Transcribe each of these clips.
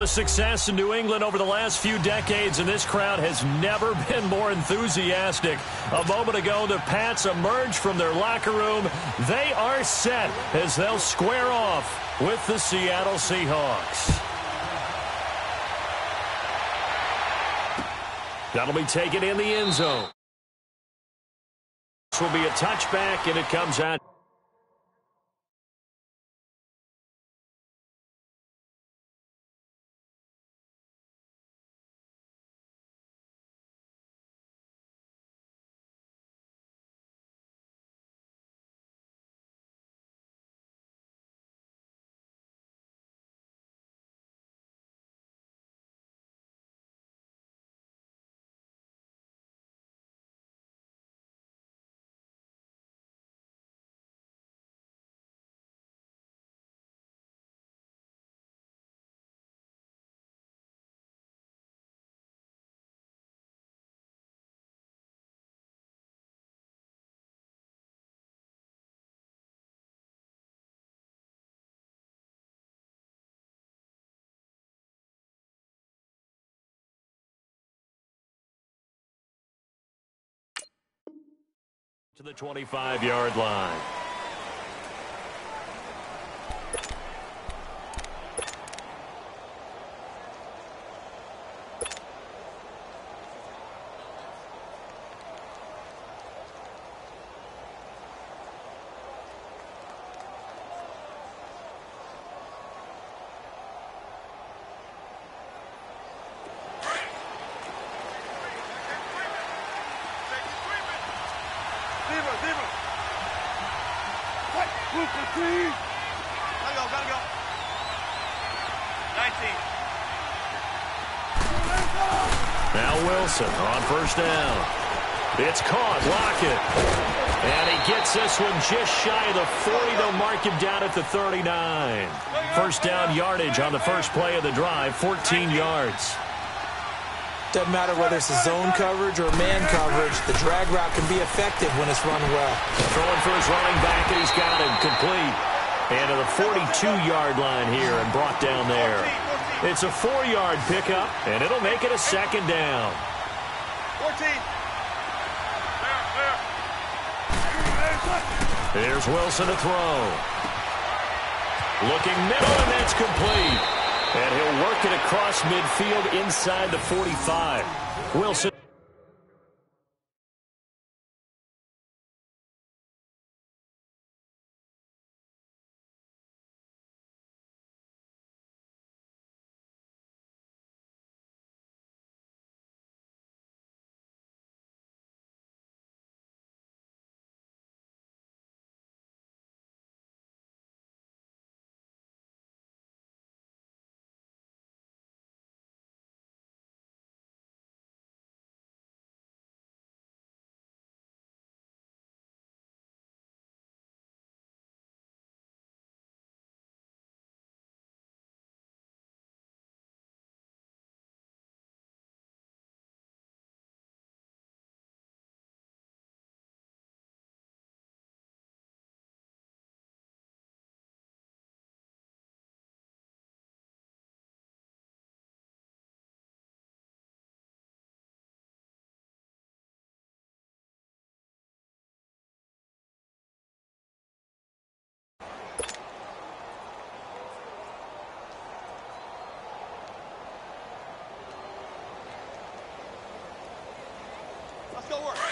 The success in New England over the last few decades, and this crowd has never been more enthusiastic. A moment ago, the Pats emerged from their locker room. They are set as they'll square off with the Seattle Seahawks. That'll be taken in the end zone. This will be a touchback, and it comes out. To the 25-yard line. Gotta go. 19. Now Wilson on first down. It's caught. Lockett. And he gets this one just shy of the 40. They'll mark him down at the 39. First down yardage on the first play of the drive, 14 yards. Doesn't matter whether it's a zone coverage or man coverage, the drag route can be effective when it's run well. Throwing for his running back, and he's got him complete. And to the 42-yard line here and brought down there. It's a 4-yard pickup, and it'll make it a second down. 14. Here's Wilson to throw. Looking middle, and that's complete. And he'll work it across midfield inside the 45. Wilson.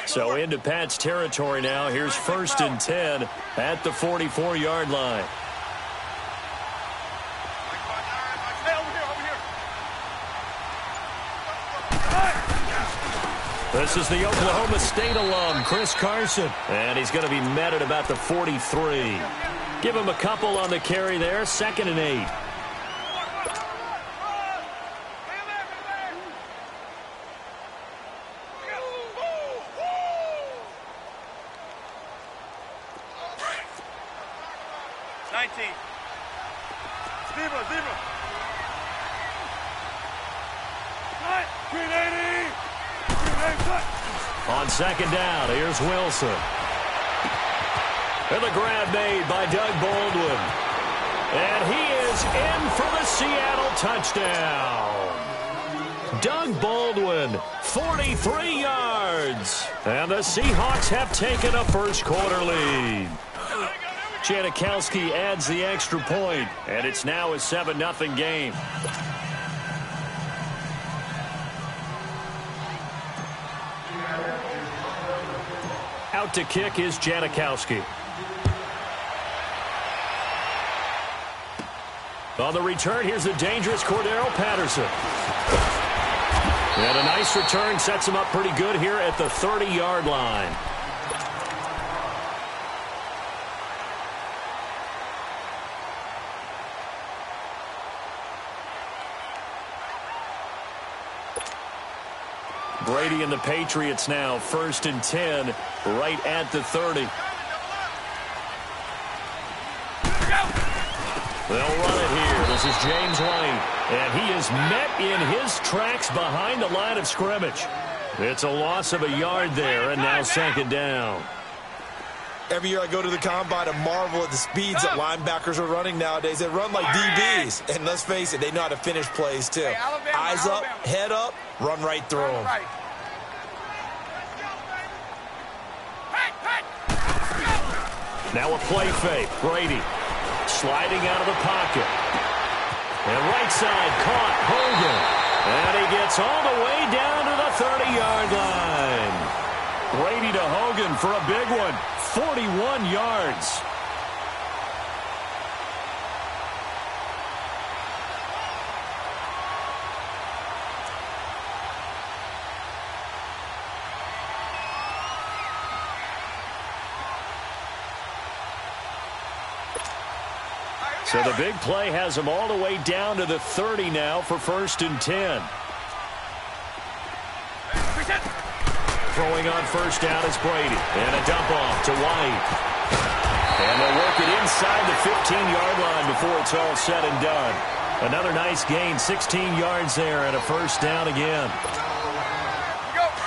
So into Pat's territory now. Here's 1st and 10 at the 44-yard line. This is the Oklahoma State alum, Chris Carson. And he's going to be met at about the 43. Give him a couple on the carry there. 2nd and 8. On 2nd down, here's Wilson. And the grab made by Doug Baldwin. And he is is in for the Seattle touchdown. Doug Baldwin, 43 yards. And the Seahawks have taken a first-quarter lead. Janikowski adds the extra point, and it's now a 7-0 game. Out to kick is Janikowski. On the return, here's the dangerous Cordero Patterson. And a nice return sets him up pretty good here at the 30-yard line. Brady and the Patriots now 1st and 10 right at the 30. They'll run it here. This is James White. And he is met in his tracks behind the line of scrimmage. It's a loss of a yard there, and now 2nd down. Every year I go to the combine and marvel at the speeds that linebackers are running nowadays. They run like DBs. And let's face it, they know how to finish plays too. Eyes up, head up, run right through them. Now a play fake. Brady sliding out of the pocket. And right side caught. Hogan. And he gets all the way down to the 30-yard line. Brady to Hogan for a big one. 41 yards. So the big play has him all the way down to the 30 now for 1st and 10. Throwing on 1st down is Brady. And a dump off to White. And they'll work it inside the 15-yard line before it's all said and done. Another nice gain, 16 yards there and a 1st down again.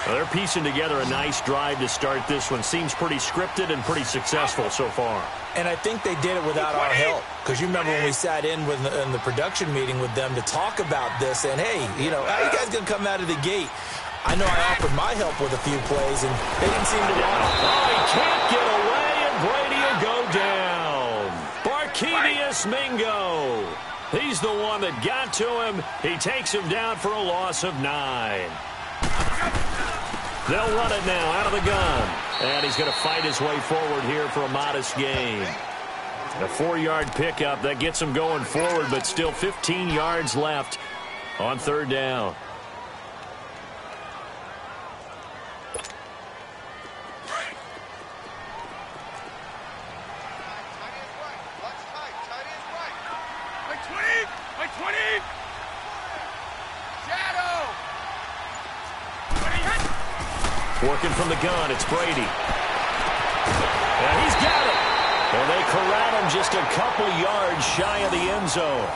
Well, they're piecing together a nice drive to start this one. Seems pretty scripted and pretty successful so far. And I think they did it without our help. Because you remember when we sat in the production meeting with them to talk about this. And, hey, you know, how are you guys going to come out of the gate? I know I offered my help with a few plays, and they didn't seem to want it. Oh, he can't get away, and Brady will go down. Barkevius Mingo. He's the one that got to him. He takes him down for a loss of 9. They'll run it now out of the gun. And he's going to fight his way forward here for a modest gain. A 4-yard pickup that gets him going forward, but still 15 yards left on 3rd down. Working from the gun, it's Brady. And he's got it. And they corral him just a couple yards shy of the end zone.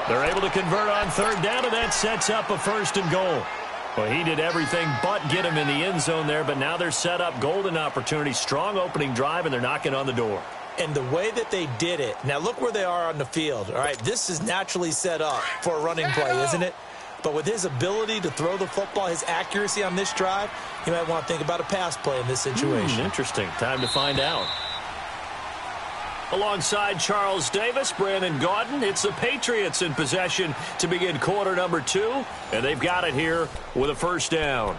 They're able to convert on 3rd down, and that sets up a 1st and goal. Well, he did everything but get him in the end zone there, but now they're set up golden opportunity. Strong opening drive, and they're knocking on the door. And the way that they did it, now look where they are on the field. All right, this is naturally set up for a running play, isn't it? But with his ability to throw the football, his accuracy on this drive, you might want to think about a pass play in this situation. Interesting. Time to find out. Alongside Charles Davis, Brandon Gaudin, it's the Patriots in possession to begin quarter number 2. And they've got it here with a 1st down.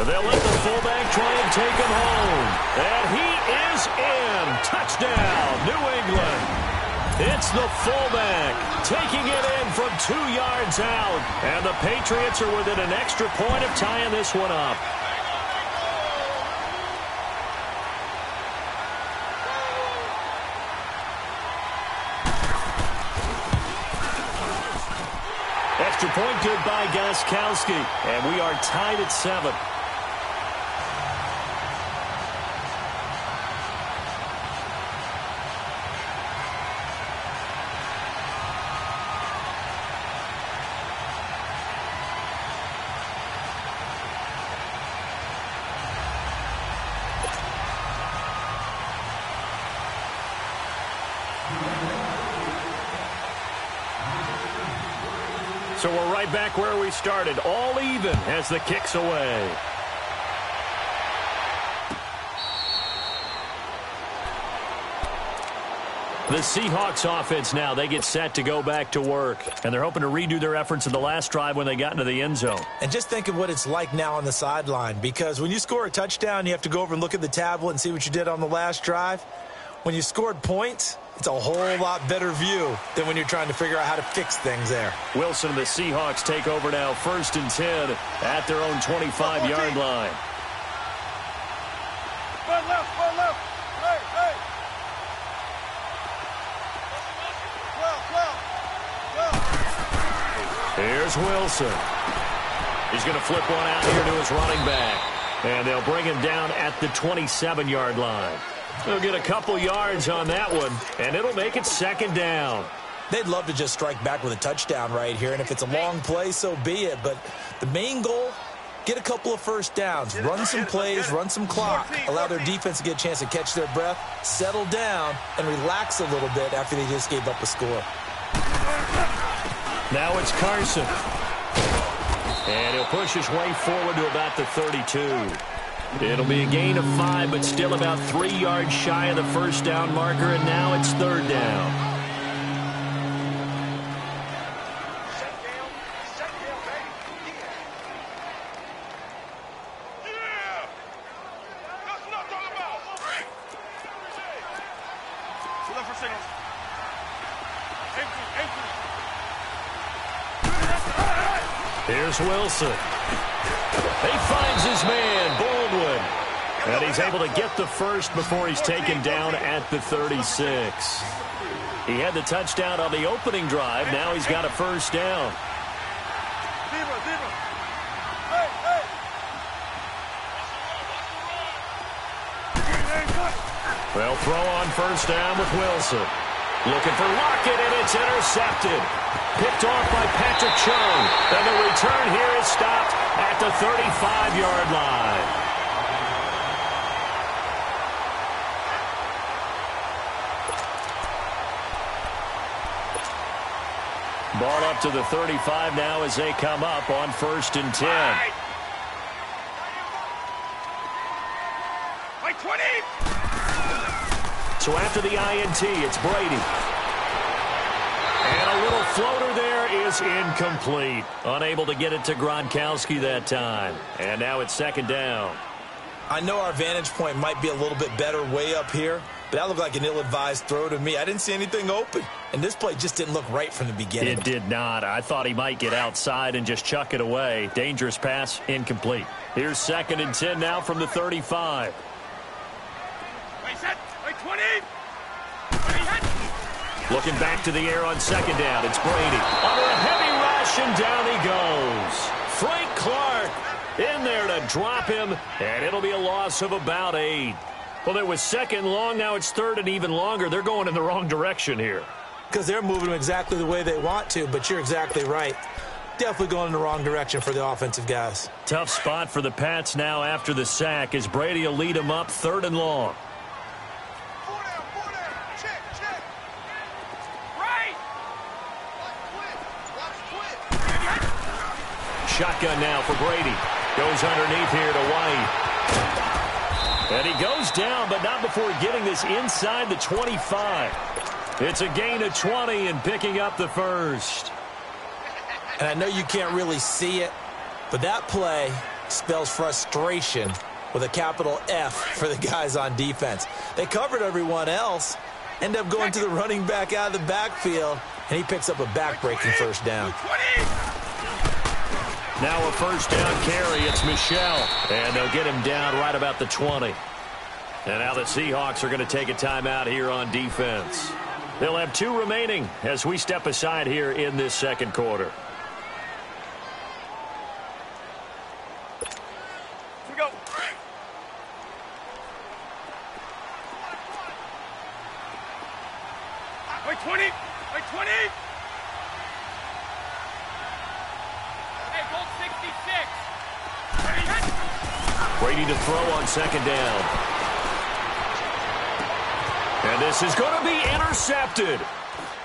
They'll let the fullback try and take him home. And he is in. Touchdown, New England. It's the fullback taking it in from 2 yards out. And the Patriots are within an extra point of tying this one up. Extra point good by Gostkowski. And we are tied at 7. So we're right back where we started, all even as the kick's away. The Seahawks offense now, they get set to go back to work. And they're hoping to redo their efforts in the last drive when they got into the end zone. And just think of what it's like now on the sideline, because when you score a touchdown, you have to go over and look at the tablet and see what you did on the last drive. When you scored points, it's a whole lot better view than when you're trying to figure out how to fix things there. Wilson and the Seahawks take over now, 1st and 10 at their own 25-yard line. Run left, run left. Hey, hey. 12. Here's Wilson. He's going to flip one out here to his running back. And they'll bring him down at the 27-yard line. They'll get a couple yards on that one, and it'll make it 2nd down. They'd love to just strike back with a touchdown right here, and if it's a long play, so be it. But the main goal, get a couple of first downs, run some plays, run some clock, allow their defense to get a chance to catch their breath, settle down, and relax a little bit after they just gave up a score. Now it's Carson. And he'll push his way forward to about the 32. It'll be a gain of 5, but still about 3 yards shy of the first down marker, and now it's 3rd down. Here's Wilson. He finds his man, Baldwin. And he's able to get the first before he's taken down at the 36. He had the touchdown on the opening drive. Now he's got a first down. Well, throw on first down with Wilson. Looking for Lockett, and it's intercepted. Picked off by Patrick Chung. And the return here is stopped at the 35-yard line. Ball up to the 35 now as they come up on 1st and 10. So after the INT, it's Brady. And a little floater there is incomplete. Unable to get it to Gronkowski that time. And now it's 2nd down. I know our vantage point might be a little bit better way up here, but that looked like an ill-advised throw to me. I didn't see anything open. And this play just didn't look right from the beginning. It did not. I thought he might get outside and just chuck it away. Dangerous pass, incomplete. Here's 2nd and 10 now from the 35. Looking back to the air on 2nd down. It's Brady. Under a heavy rush, and down he goes. Frank Clark in there to drop him, and it'll be a loss of about 8. Well, it was 2nd long. Now it's 3rd and even longer. They're going in the wrong direction here. Because they're moving them exactly the way they want to, but you're exactly right. Definitely going in the wrong direction for the offensive guys. Tough spot for the Pats now after the sack as Brady will lead them up 3rd and long. Shotgun now for Brady. Goes underneath here to White. And he goes down, but not before getting this inside the 25. It's a gain of 20 and picking up the first. And I know you can't really see it, but that play spells frustration with a capital F for the guys on defense. They covered everyone else, end up going to the running back out of the backfield, and he picks up a back-breaking first down. Now a first down carry. It's Michel. And they'll get him down right about the 20. And now the Seahawks are going to take a timeout here on defense. They'll have 2 remaining as we step aside here in this 2nd quarter. Here we go. Wait, 20. Wait, 20. Brady to throw on 2nd down. And this is going to be intercepted.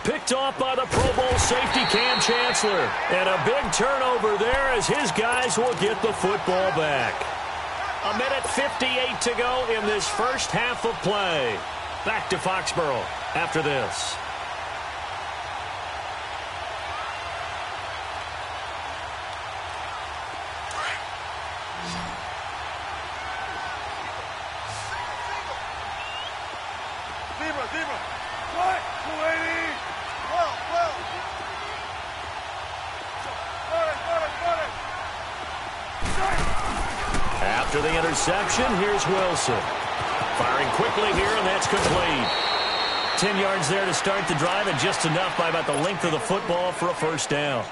Picked off by the Pro Bowl safety Cam Chancellor. And a big turnover there as his guys will get the football back. 1:58 to go in this first half of play. Back to Foxborough after this. Zebra. What? 280. Well. After the interception, here's Wilson. Firing quickly here, and that's complete. 10 yards there to start the drive, and just enough by about the length of the football for a first down.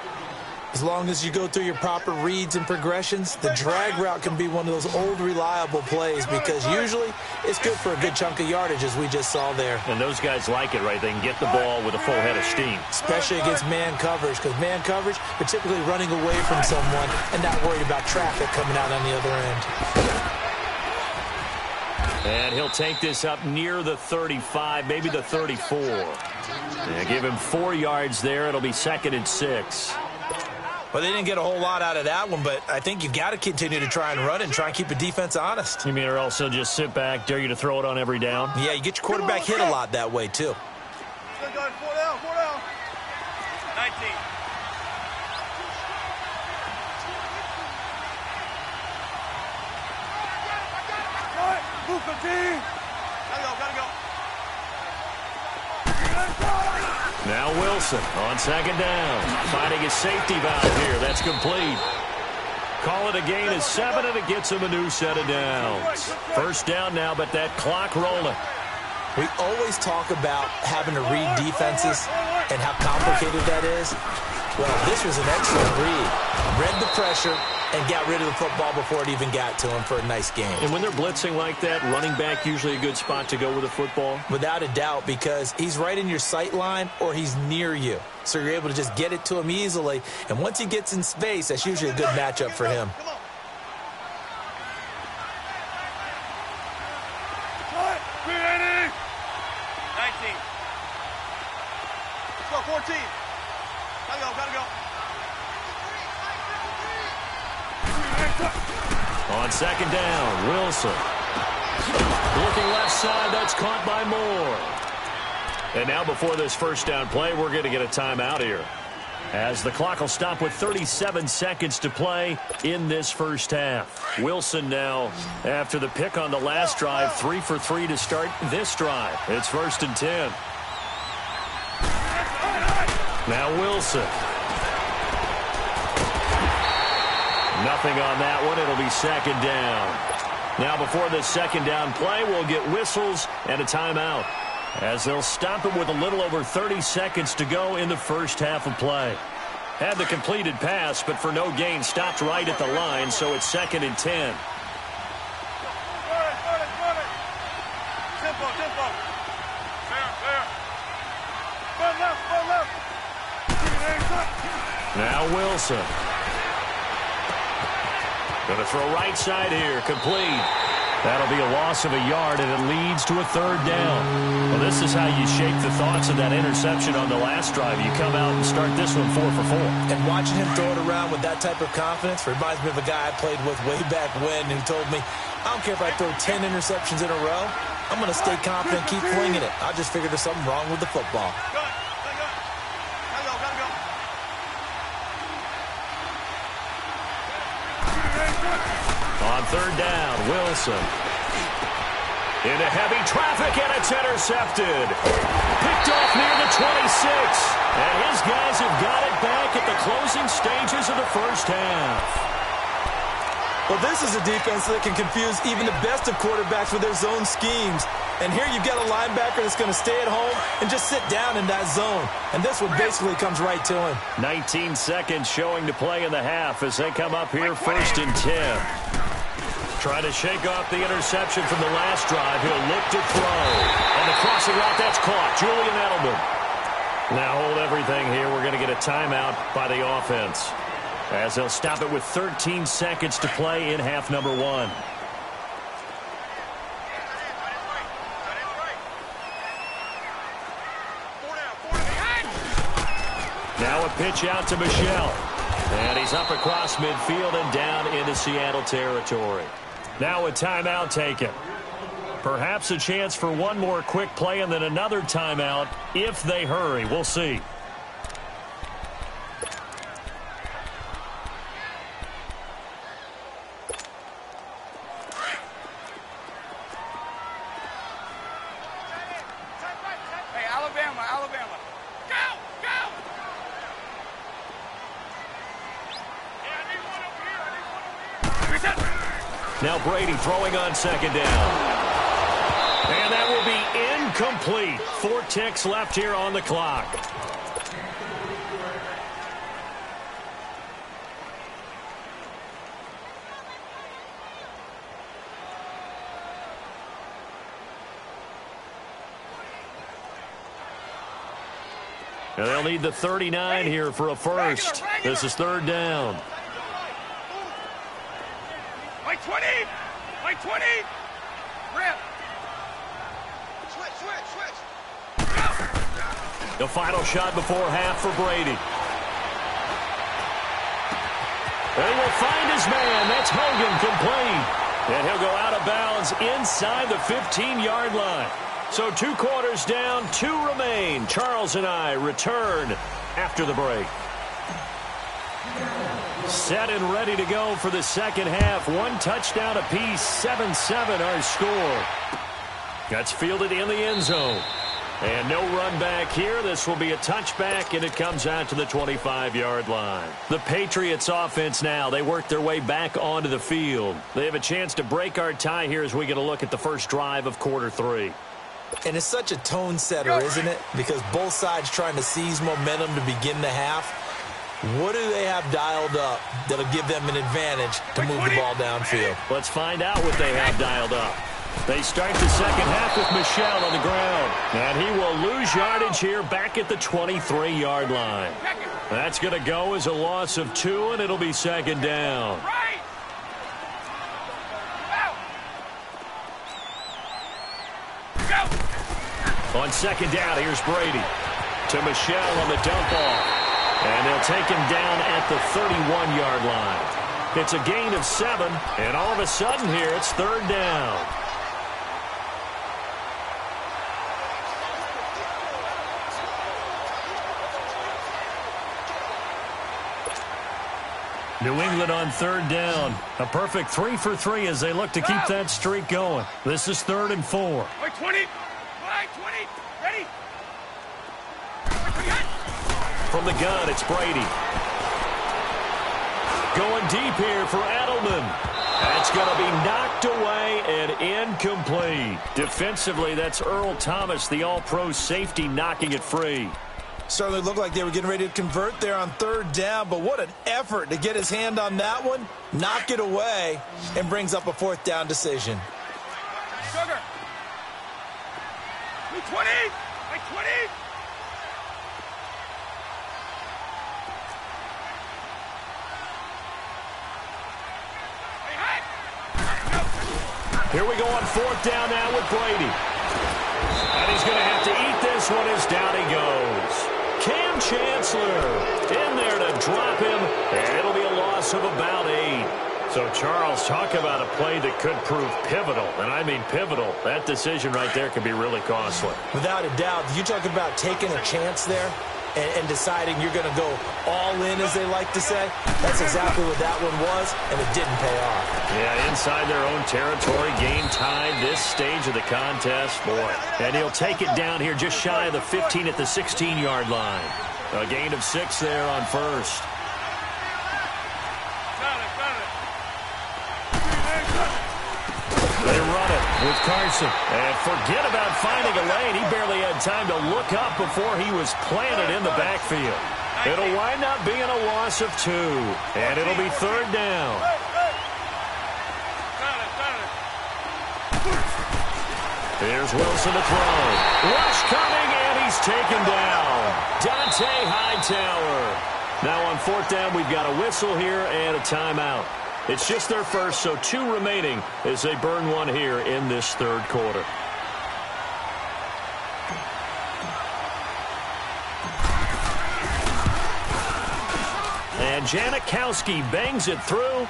As long as you go through your proper reads and progressions, the drag route can be one of those old reliable plays because usually it's good for a good chunk of yardage, as we just saw there. And those guys like it, right? They can get the ball with a full head of steam. Especially against man coverage, because man coverage, you're typically running away from someone and not worried about traffic coming out on the other end. And he'll take this up near the 35, maybe the 34. Yeah, give him 4 yards there. It'll be 2nd and 6. Well, they didn't get a whole lot out of that one, but I think you've got to continue to try and run and try and keep the defense honest. You mean or also just sit back, dare you to throw it on every down? Yeah, you get your quarterback hit a lot that way, too. 4 down. 19. Move 15. Gotta go. Now Wilson on 2nd down. Finding his safety valve here. That's complete. Call it a gain of 7, and it gets him a new set of downs. First down now, but that clock rolling. We always talk about having to read defenses and how complicated that is. Well, this was an excellent read. Read the pressure and got rid of the football before it even got to him for a nice game. And when they're blitzing like that, running back usually a good spot to go with the football? Without a doubt, because he's right in your sight line or he's near you. So you're able to just get it to him easily. And once he gets in space, that's usually a good matchup for him. 19. Let's go, 14. Gotta go. On 2nd down, Wilson. Looking left side, that's caught by Moore. And now before this first down play, we're going to get a timeout here, as the clock will stop with 37 seconds to play in this first half. Wilson now, after the pick on the last drive, 3 for 3 to start this drive. It's 1st and 10. Now Wilson. Nothing on that one. It'll be 2nd down. Now before this 2nd down play, we'll get whistles and a timeout, as they'll stop it with a little over 30 seconds to go in the first half of play. Had the completed pass, but for no gain, stopped right at the line, so it's 2nd and 10. Tempo. Fair. Run left. Now Wilson. Going to throw right side here, complete. That'll be a loss of a yard, and it leads to a 3rd down. Well, this is how you shake the thoughts of that interception on the last drive. You come out and start this one 4 for 4. And watching him throw it around with that type of confidence reminds me of a guy I played with way back when who told me, I don't care if I throw 10 interceptions in a row, I'm going to stay confident, keep flinging it. I just figured there's something wrong with the football. Gotta go. On 3rd down, Wilson. Into heavy traffic, and it's intercepted. Picked off near the 26. And his guys have got it back at the closing stages of the first half. Well, this is a defense that can confuse even the best of quarterbacks with their zone schemes. And here you've got a linebacker that's going to stay at home and just sit down in that zone. And this one basically comes right to him. 19 seconds showing to play in the half as they come up here 1st and 10. Trying to shake off the interception from the last drive. He'll look to throw. On the crossing route, that's caught. Julian Edelman. Now hold everything here. We're going to get a timeout by the offense, as they'll stop it with 13 seconds to play in half number 1. Now a pitch out to Michel. And he's up across midfield and down into Seattle territory. Now a timeout taken. Perhaps a chance for one more quick play and then another timeout if they hurry. We'll see. Hey, Alabama, Alabama. Go, go! Yeah, I need one over here. I need one over here. Reset. Now Brady throwing on second down. And that will be incomplete. 4 ticks left here on the clock. And they'll need the 39 here for a first. This is third down. Like 20! Like 20! Rip! Switch! The final shot before half for Brady. They will find his man. That's Hogan, complete. And he'll go out of bounds inside the 15-yard line. So 2 quarters down, 2 remain. Charles and I return after the break. Set and ready to go for the second half. 1 touchdown apiece, 7-7 our score. That's fielded in the end zone. And no run back here. This will be a touchback, and it comes out to the 25-yard line. The Patriots offense now, they work their way back onto the field. They have a chance to break our tie here as we get a look at the first drive of quarter 3. And it's such a tone setter, isn't it? Because both sides trying to seize momentum to begin the half. What do they have dialed up that'll give them an advantage to move the ball downfield? Let's find out what they have dialed up. They start the second half with Michel on the ground. And he will lose yardage here back at the 23-yard line. That's going to go as a loss of 2, and it'll be second down. On second down, here's Brady to Michel on the dump off. And they'll take him down at the 31-yard line. It's a gain of 7, and all of a sudden here, it's third down. New England on third down. A perfect 3 for 3 as they look to keep that streak going. This is 3rd and 4. Like 20! Like 20! Ready? From the gun, it's Brady. Going deep here for Edelman. That's going to be knocked away and incomplete. Defensively, that's Earl Thomas, the all-pro safety, knocking it free. Certainly looked like they were getting ready to convert there on third down, but what an effort to get his hand on that one, knock it away, and brings up a 4th down decision. Sugar! Like 20! Like 20! Here we go on 4th down now with Brady. And he's going to have to eat this one as down he goes. Cam Chancellor in there to drop him, and it'll be a loss of about 8. So, Charles, talk about a play that could prove pivotal, and I mean pivotal. That decision right there could be really costly. Without a doubt, you talk about taking a chance there and deciding you're going to go all in, as they like to say. That's exactly what that one was, and it didn't pay off. Yeah, inside their own territory, game tied this stage of the contest. Boy, and he'll take it down here just shy of the 15 at the 16-yard line. A gain of 6 there on first. They run it with Carson. And forget about finding a lane. He barely had time to look up before he was planted in the backfield. It'll wind up being a loss of 2. And it'll be third down. Here's Wilson to throw. Rush coming, and he's taken down. Dante Hightower. Now on 4th down, we've got a whistle here and a timeout. It's just their first, so 2 remaining as they burn one here in this third quarter. And Janikowski bangs it through.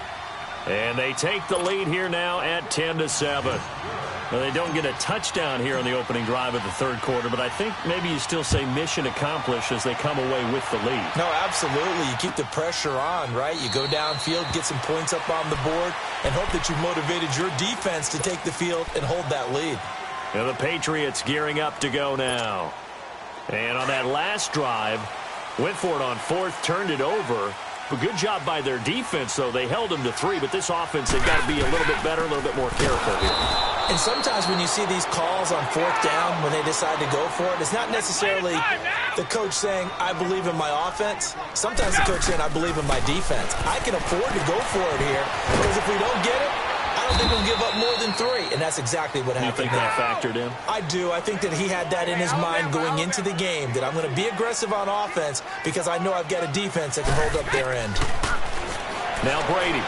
And they take the lead here now at 10-7. Well, they don't get a touchdown here on the opening drive of the third quarter, but I think maybe you still say mission accomplished as they come away with the lead. No, absolutely. You keep the pressure on, right? You go downfield, get some points up on the board, and hope that you've motivated your defense to take the field and hold that lead. And the Patriots gearing up to go now. And on that last drive, went for it on fourth, turned it over. But good job by their defense, though. They held them to 3, but this offense, they've got to be a little bit better, a little bit more careful here. And sometimes when you see these calls on fourth down, when they decide to go for it, it's not necessarily the coach saying, I believe in my offense. Sometimes the coach saying, I believe in my defense. I can afford to go for it here, because if we don't get it, I don't think we'll give up more than 3. And that's exactly what happened. You think that factored in? I do. I think that he had that in his mind going into the game, that I'm going to be aggressive on offense because I know I've got a defense that can hold up their end. Now Brady.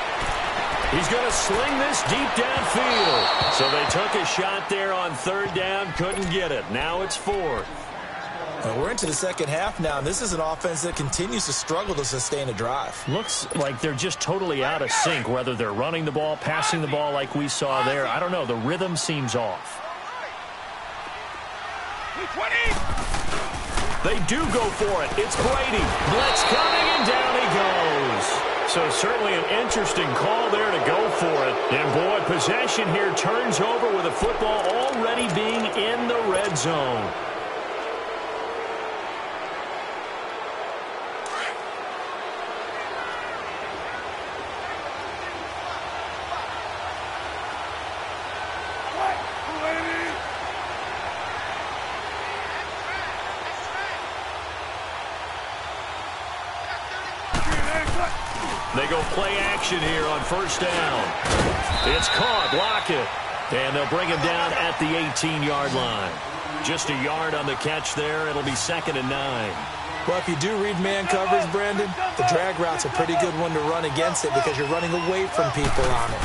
He's going to sling this deep downfield. So they took a shot there on third down, couldn't get it. Now it's fourth. Well, we're into the second half now, and this is an offense that continues to struggle to sustain a drive. Looks like they're just totally out of sync, whether they're running the ball, passing the ball like we saw there. I don't know. The rhythm seems off. 20. They do go for it. It's Brady. Blitz coming, and down he goes. So certainly an interesting call there to go for it. And, boy, possession here turns over with the football already being in the red zone. They go play action here on first down. It's caught. Lockett. And they'll bring him down at the 18-yard line. Just a yard on the catch there. It'll be 2nd and 9. Well, if you do read man coverage, Brandon, the drag route's a pretty good one to run against it because you're running away from people on it.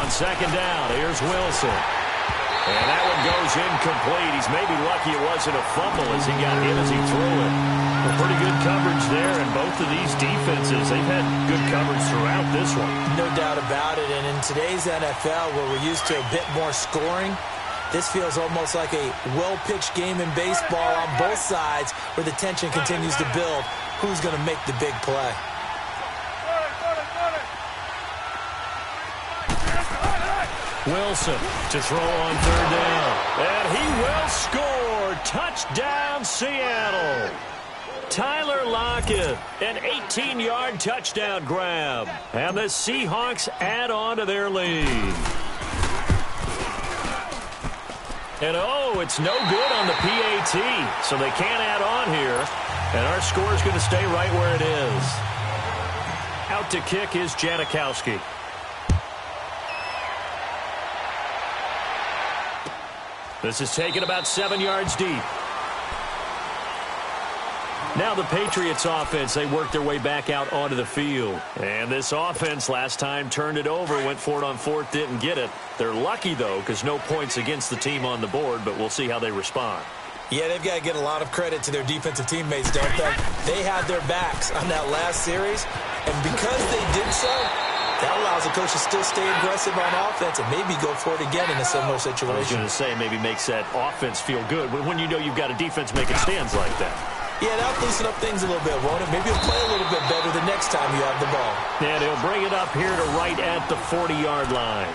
On second down, here's Wilson. And that one goes incomplete. He's maybe lucky it wasn't a fumble as he got hit as he threw it. Well, pretty good coverage there, and both of these defenses, they've had good coverage throughout this one. No doubt about it, and in today's NFL, where we're used to a bit more scoring, this feels almost like a well-pitched game in baseball on both sides where the tension continues to build. Who's going to make the big play? Wilson to throw on third down. And he will score. Touchdown, Seattle. Tyler Lockett, an 18-yard touchdown grab. And the Seahawks add on to their lead. And, oh, it's no good on the PAT, so they can't add on here. And our score is going to stay right where it is. Out to kick is Janikowski. This is taken about 7 yards deep. Now the Patriots offense, they work their way back out onto the field. And this offense last time turned it over, went for it on fourth, didn't get it. They're lucky, though, because no points against the team on the board, but we'll see how they respond. Yeah, they've got to get a lot of credit to their defensive teammates, don't they? They had their backs on that last series, and because they did so, that allows the coach to still stay aggressive on offense and maybe go for it again in a similar situation. I was going to say maybe makes that offense feel good when you know you've got a defense making stands like that. Yeah, that'll loosen up things a little bit, won't it? Maybe he'll play a little bit better the next time you have the ball. And he'll bring it up here to right at the 40-yard line.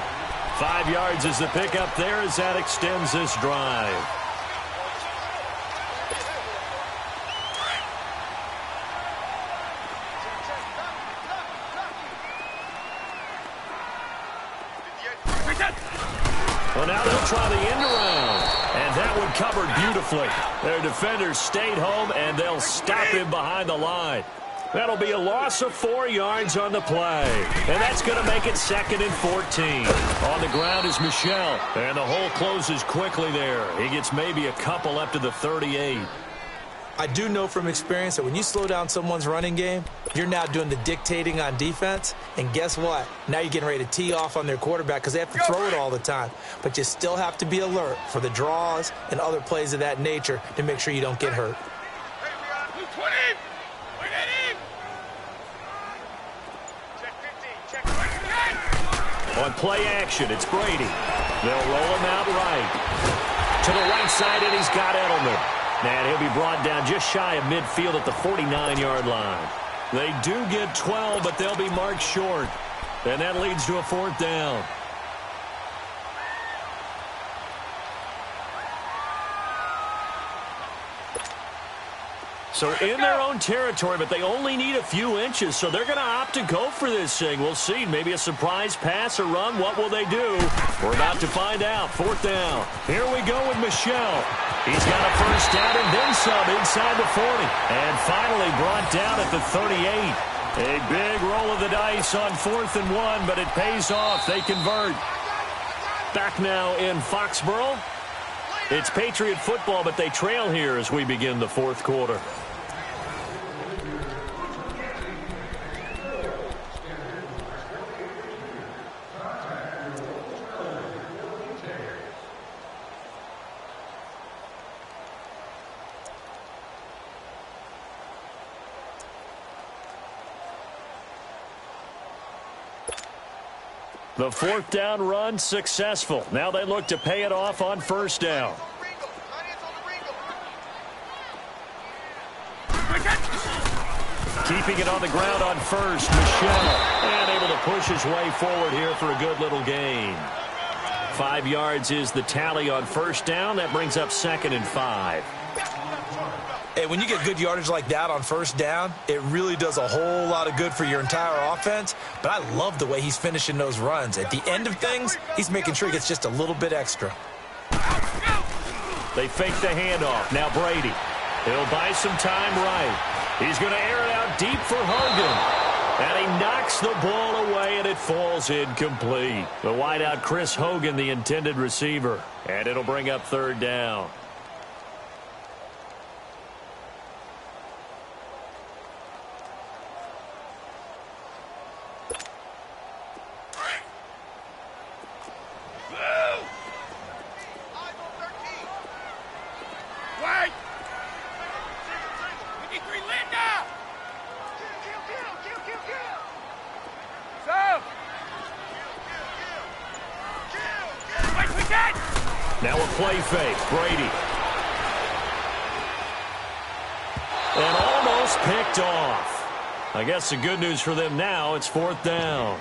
5 yards is the pickup there as that extends this drive. Well, now they'll try the end around. And that one covered beautifully. Their defenders stayed home, and they'll stop him behind the line. That'll be a loss of 4 yards on the play. And that's going to make it 2nd and 14. On the ground is Michel. And the hole closes quickly there. He gets maybe a couple up to the 38. I do know from experience that when you slow down someone's running game, you're now doing the dictating on defense. And guess what? Now you're getting ready to tee off on their quarterback because they have to throw it all the time. But you still have to be alert for the draws and other plays of that nature to make sure you don't get hurt. On play action, it's Brady. They'll roll him out right. To the right side, and he's got Edelman. And he'll be brought down just shy of midfield at the 49-yard line. They do get 12, but they'll be marked short. And that leads to a 4th down. So in their own territory, but they only need a few inches, so they're going to opt to go for this thing. We'll see. Maybe a surprise pass or run. What will they do? We're about to find out. 4th down. Here we go with Michelle. He's got a 1st down and then some inside the 40. And finally brought down at the 38. A big roll of the dice on 4th and 1, but it pays off. They convert. Back now in Foxborough. It's Patriot football, but they trail here as we begin the 4th quarter. The 4th down run successful. Now they look to pay it off on 1st down. Keeping it on the ground on 1st, Michelle. And able to push his way forward here for a good little gain. 5 yards is the tally on 1st down. That brings up 2nd and 5. Hey, when you get good yardage like that on 1st down, it really does a whole lot of good for your entire offense. But I love the way he's finishing those runs. At the end of things, he's making sure he gets just a little bit extra. They fake the handoff. Now Brady. He'll buy some time right. He's going to air it out deep for Hogan. And he knocks the ball away, and it falls incomplete. The wideout, Chris Hogan, the intended receiver. And it'll bring up 3rd down. Now a play fake. Brady. And almost picked off. I guess the good news for them now, it's 4th down.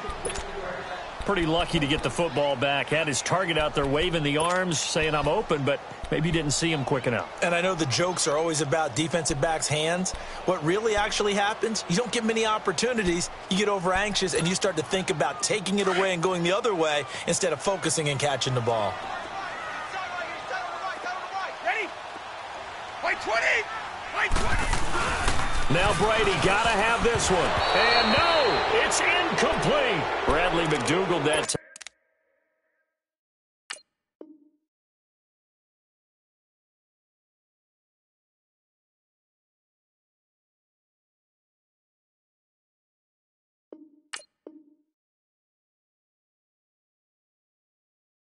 Pretty lucky to get the football back. Had his target out there waving the arms, saying I'm open, but maybe didn't see him quick enough. And I know the jokes are always about defensive backs' hands. What really actually happens, you don't get many opportunities. You get over anxious, and you start to think about taking it away and going the other way instead of focusing and catching the ball. Ready? Play 20! Play 20! Now Brady got to have this one. And no, it's incomplete. Bradley McDougald that time.